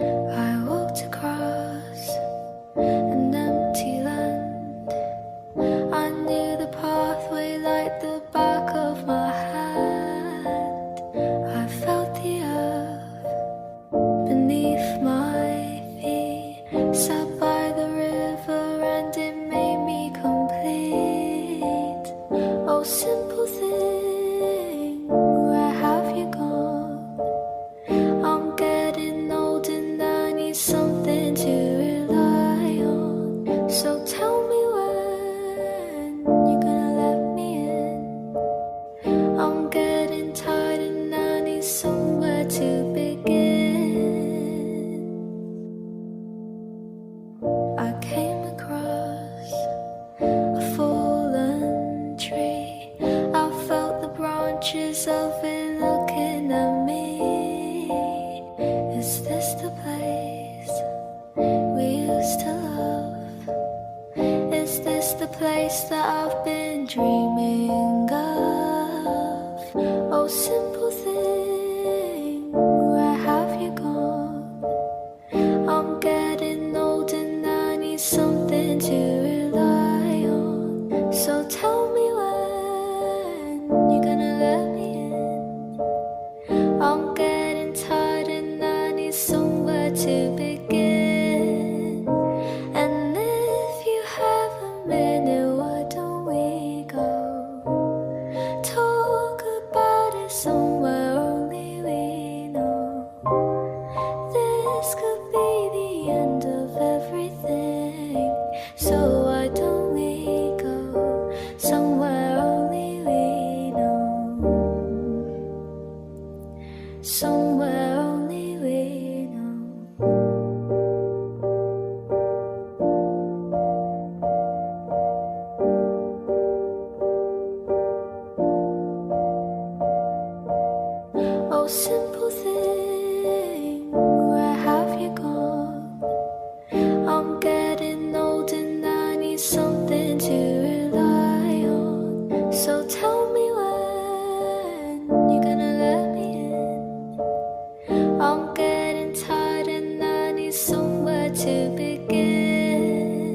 I walked across an empty land. I knew the pathway like the back of my hand. I felt the earth beneath my feet, sat by the river and it made me complete. Oh, simple thing, where have you gone? I'm getting old and I need something to rely on. So tell me when you're gonna let me in. I'm getting tired and I need somewhere to begin. I came across a fallen tree. I felt the branches of it looking at me. Is this the place we used to love? Is this the place that I've been dreaming of? Oh, simple thing, where have you gone? I'm getting old and I need something to rely on. So tell me when you're gonna let me in. I'm getting tired and I need somewhere to begin. And if you have a minute, why don't we go talk about it somewhere only we know? This could be the end of everything. So why don't we go somewhere only we know? Somewhere only we know. Oh,